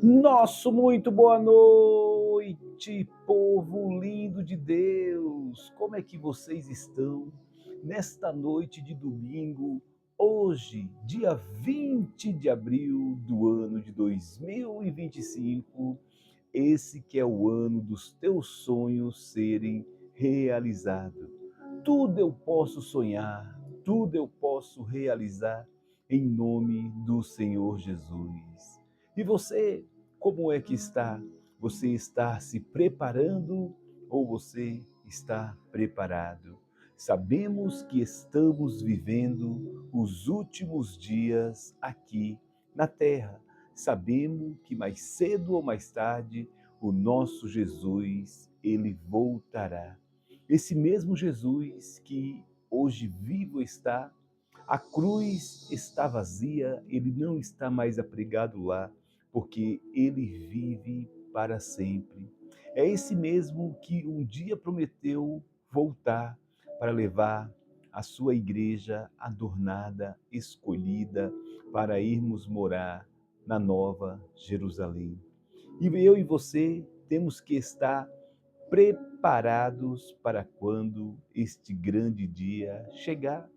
Nosso muito boa noite, povo lindo de Deus! Como é que vocês estão nesta noite de domingo, hoje, dia 20 de abril do ano de 2025, esse que é o ano dos teus sonhos serem realizados. Tudo eu posso sonhar, tudo eu posso realizar em nome do Senhor Jesus. E você, como é que está? Você está se preparando ou você está preparado? Sabemos que estamos vivendo os últimos dias aqui na terra. Sabemos que mais cedo ou mais tarde o nosso Jesus, ele voltará. Esse mesmo Jesus que hoje vivo está, a cruz está vazia, ele não está mais apregado lá, porque ele vive para sempre. É esse mesmo que um dia prometeu voltar para levar a sua igreja adornada, escolhida, para irmos morar na Nova Jerusalém. E eu e você temos que estar preparados para quando este grande dia chegar.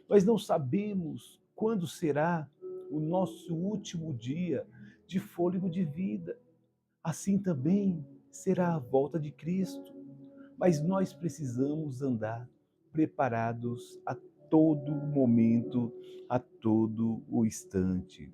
Nós não sabemos quando será o nosso último dia de fôlego de vida. Assim também será a volta de Cristo. Mas nós precisamos andar preparados a todo momento, a todo o instante.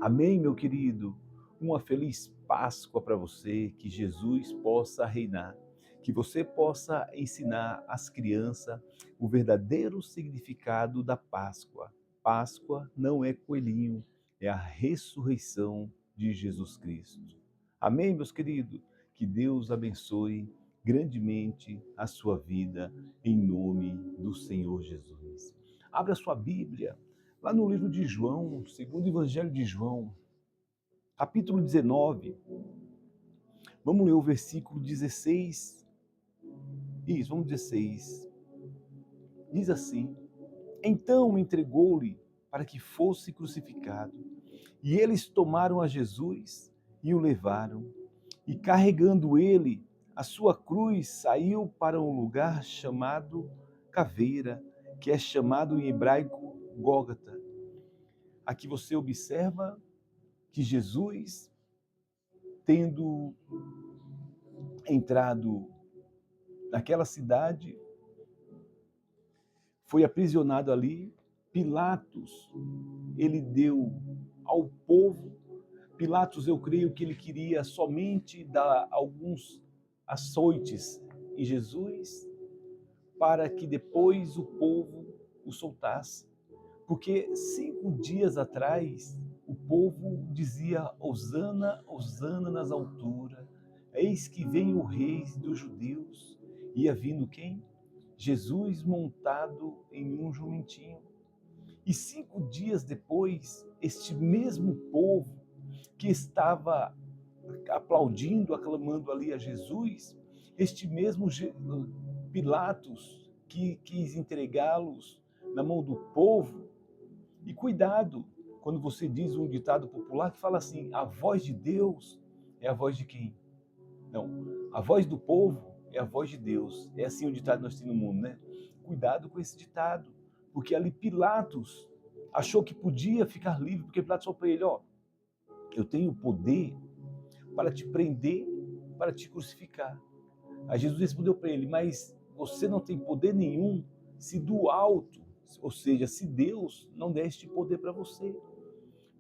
Amém, meu querido? Uma feliz Páscoa para você, que Jesus possa reinar, que você possa ensinar às crianças o verdadeiro significado da Páscoa. Páscoa não é coelhinho, é a ressurreição de Jesus Cristo. Amém, meus queridos? Que Deus abençoe grandemente a sua vida, em nome do Senhor Jesus. Abra sua Bíblia lá no livro de João, segundo o Evangelho de João, capítulo 19. Vamos ler o versículo 16. Isso, vamos 16. Diz assim: Então entregou-lhe para que fosse crucificado. E eles tomaram a Jesus e o levaram. E carregando ele a sua cruz, saiu para um lugar chamado Caveira, que é chamado em hebraico Gólgota. Aqui você observa que Jesus, tendo entrado naquela cidade, foi aprisionado ali. Pilatos, ele deu ao povo. Pilatos, eu creio que ele queria somente dar alguns açoites em Jesus, para que depois o povo o soltasse. Porque 5 dias atrás, o povo dizia: Hosana, Hosana nas alturas, eis que vem o rei dos judeus. Ia vindo quem? Jesus montado em um jumentinho. E 5 dias depois, este mesmo povo que estava aplaudindo, aclamando ali a Jesus, este mesmo Pilatos que quis entregá-los na mão do povo. E cuidado quando você diz um ditado popular que fala assim: a voz de Deus é a voz de quem? Não, a voz do povo é a voz de Deus. É assim o ditado que nós temos no mundo, né? Cuidado com esse ditado, porque ali Pilatos achou que podia ficar livre, porque Pilatos falou para ele: ó, eu tenho poder para te prender, para te crucificar. Aí Jesus respondeu para ele: mas você não tem poder nenhum se do alto, ou seja, se Deus não der este poder para você.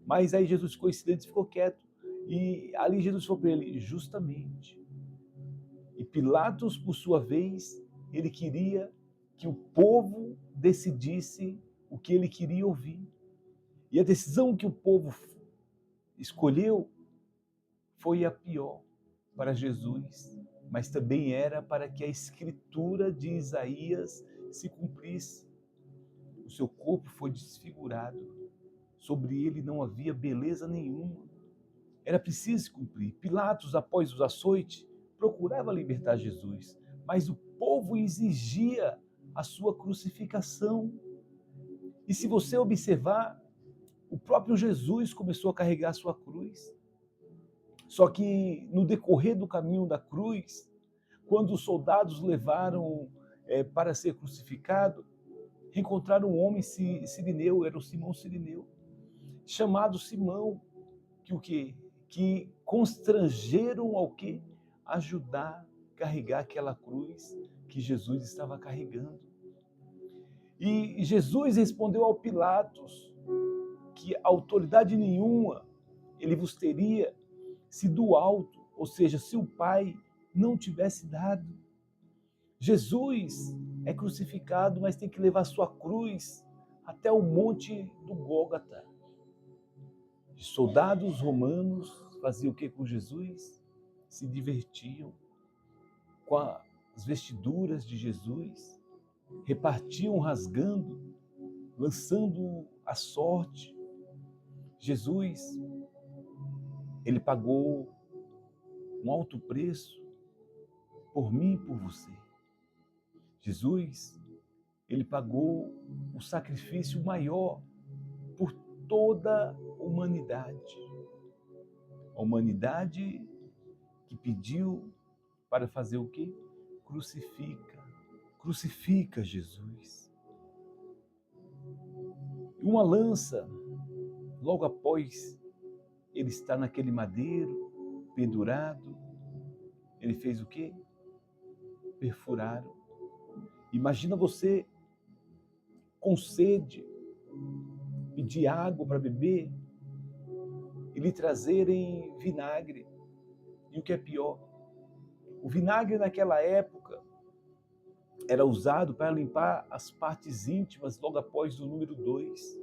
Mas aí Jesus ficou em silêncio, ficou quieto. E ali Jesus falou para ele: justamente. E Pilatos, por sua vez, ele queria que o povo decidisse o que ele queria ouvir. E a decisão que o povo escolheu foi a pior para Jesus, mas também era para que a escritura de Isaías se cumprisse. O seu corpo foi desfigurado, sobre ele não havia beleza nenhuma. Era preciso se cumprir. Pilatos, após os açoites, procurava libertar Jesus, mas o povo exigia a sua crucificação. E se você observar, o próprio Jesus começou a carregar a sua cruz. Só que no decorrer do caminho da cruz, quando os soldados levaram para ser crucificado, encontraram um homem sirineu, era o Simão Sirineu, chamado Simão, que o quê? Que constrangeram ao quê? Ajudar a carregar aquela cruz que Jesus estava carregando. E Jesus respondeu ao Pilatos que autoridade nenhuma ele vos teria se do alto, ou seja, se o Pai não tivesse dado. Jesus é crucificado, mas tem que levar sua cruz até o monte do Gólgota. Os soldados romanos faziam o que com Jesus? Se divertiam com as vestiduras de Jesus, repartiam rasgando, lançando a sorte. Jesus, ele pagou um alto preço por mim e por você. Jesus, ele pagou o sacrifício maior por toda a humanidade. A humanidade que pediu para fazer o quê? Crucifica Jesus. Uma lança, logo após ele estar naquele madeiro, pendurado, ele fez o quê? Perfuraram. Imagina você com sede, pedir água para beber e lhe trazerem vinagre. E o que é pior, o vinagre naquela época era usado para limpar as partes íntimas logo após o número 2.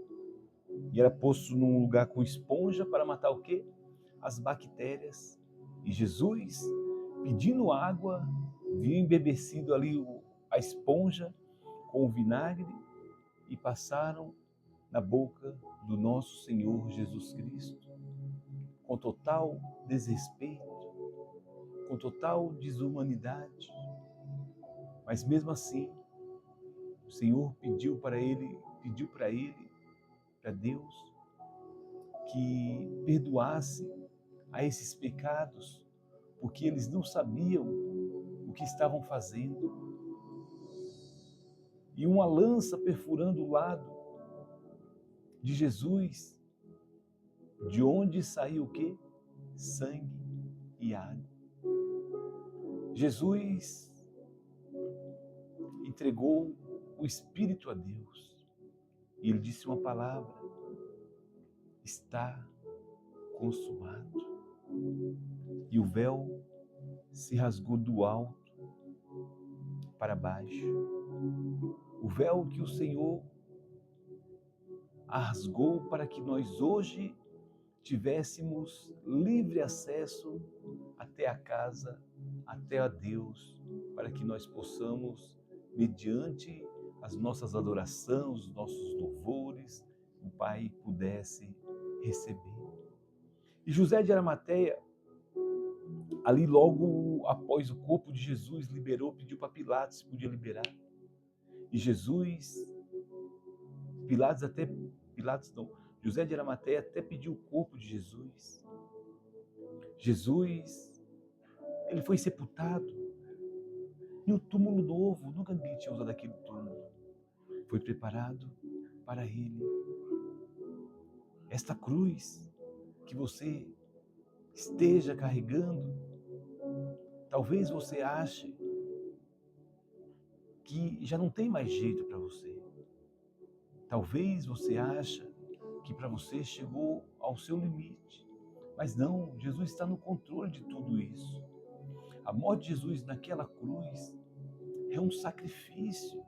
E era posto num lugar com esponja para matar o quê? As bactérias. E Jesus, pedindo água, viu embebecido ali a esponja com o vinagre e passaram na boca do nosso Senhor Jesus Cristo, com total desrespeito, com total desumanidade. Mas mesmo assim, o Senhor pediu para Deus, que perdoasse a esses pecados, porque eles não sabiam o que estavam fazendo. E uma lança perfurando o lado de Jesus, de onde saiu o quê? Sangue e água. Jesus entregou o Espírito a Deus e ele disse uma palavra: está consumado. E o véu se rasgou do alto para baixo. O véu que o Senhor rasgou para que nós hoje tivéssemos livre acesso até a casa, até a Deus, para que nós possamos, mediante as nossas adorações, os nossos louvores, o Pai pudesse receber. E José de Arimateia, ali logo após o corpo de Jesus, liberou, pediu para Pilatos se podia liberar. E José de Arimateia até pediu o corpo de Jesus. Jesus, ele foi sepultado em um túmulo novo, nunca ninguém tinha usado aquele túmulo. Foi preparado para ele. Esta cruz que você esteja carregando, talvez você ache que já não tem mais jeito para você. Talvez você ache que para você chegou ao seu limite. Mas não, Jesus está no controle de tudo isso. A morte de Jesus naquela cruz é um sacrifício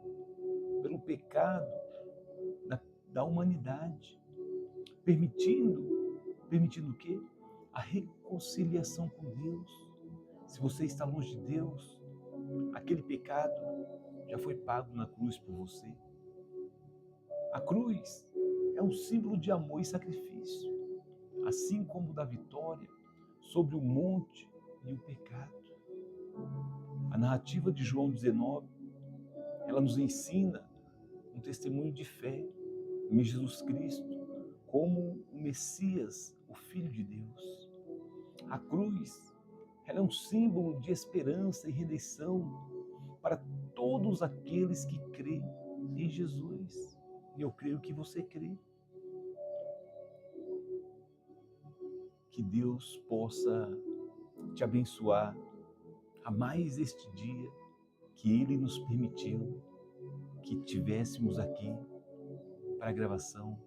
pelo pecado da humanidade, permitindo o quê? A reconciliação com Deus. Se você está longe de Deus, aquele pecado já foi pago na cruz por você. A cruz é um símbolo de amor e sacrifício, assim como da vitória sobre o monte e o pecado. A narrativa de João 19, ela nos ensina um testemunho de fé em Jesus Cristo como o Messias, o Filho de Deus. A cruz, ela é um símbolo de esperança e redenção para todos aqueles que creem em Jesus. E eu creio que você crê. Que Deus possa te abençoar a mais este dia que Ele nos permitiu que tivéssemos aqui para a gravação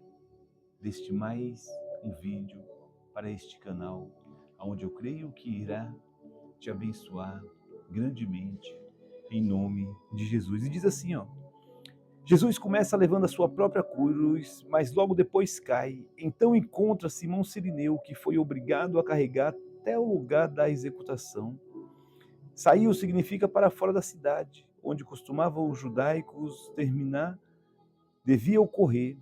deste mais um vídeo para este canal, onde eu creio que irá te abençoar grandemente em nome de Jesus. E diz assim, ó: Jesus começa levando a sua própria cruz, mas logo depois cai. Então encontra Simão Cirineu, que foi obrigado a carregar até o lugar da executação. Saiu significa para fora da cidade, onde costumavam os judaicos terminar, devia ocorrer.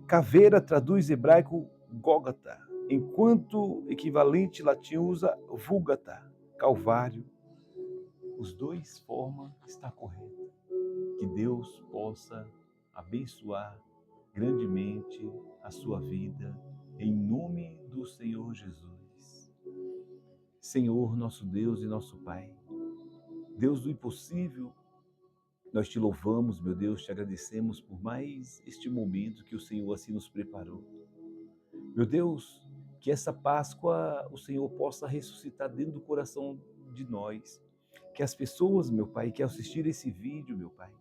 Caveira traduz hebraico Gólgota, enquanto equivalente latim usa Vulgata, Calvário. Os dois forma está correta. Que Deus possa abençoar grandemente a sua vida, em nome do Senhor Jesus. Senhor, nosso Deus e nosso Pai, Deus do impossível, nós te louvamos, meu Deus, te agradecemos por mais este momento que o Senhor assim nos preparou. Meu Deus, que essa Páscoa o Senhor possa ressuscitar dentro do coração de nós. Que as pessoas, meu Pai, que assistirem esse vídeo, meu Pai,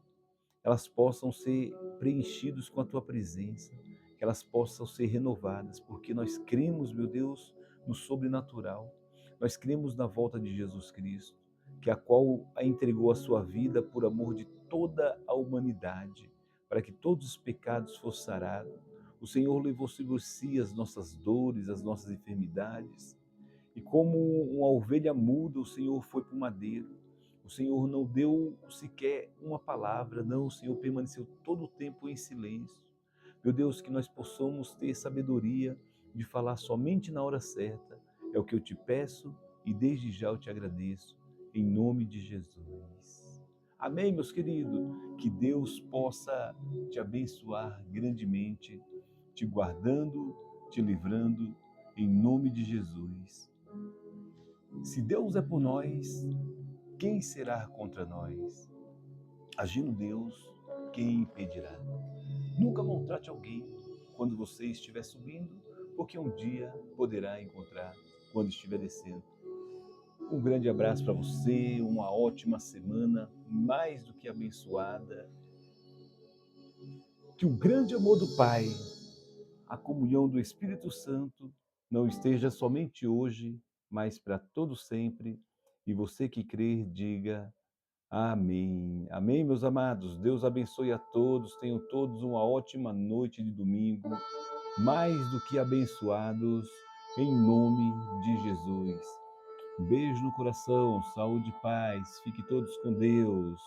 elas possam ser preenchidas com a Tua presença, que elas possam ser renovadas, porque nós cremos, meu Deus, no sobrenatural. Nós cremos na volta de Jesus Cristo, que a qual a entregou a sua vida por amor de toda a humanidade, para que todos os pecados fossem sarados. O Senhor levou sobre si as nossas dores, as nossas enfermidades, e como uma ovelha muda, o Senhor foi para o madeiro. O Senhor não deu sequer uma palavra, não, o Senhor permaneceu todo o tempo em silêncio. Meu Deus, que nós possamos ter sabedoria de falar somente na hora certa. É o que eu te peço e desde já eu te agradeço, em nome de Jesus. Amém, meus queridos? Que Deus possa te abençoar grandemente, te guardando, te livrando, em nome de Jesus. Se Deus é por nós, quem será contra nós? Agindo Deus, quem impedirá? Nunca maltrate alguém quando você estiver subindo, porque um dia poderá encontrar quando estiver descendo. Um grande abraço para você, uma ótima semana, mais do que abençoada. Que o grande amor do Pai, a comunhão do Espírito Santo, não esteja somente hoje, mas para todo sempre. E você que crer, diga amém. Amém, meus amados. Deus abençoe a todos. Tenham todos uma ótima noite de domingo, mais do que abençoados, em nome de Jesus. Beijo no coração, saúde e paz. Fiquem todos com Deus.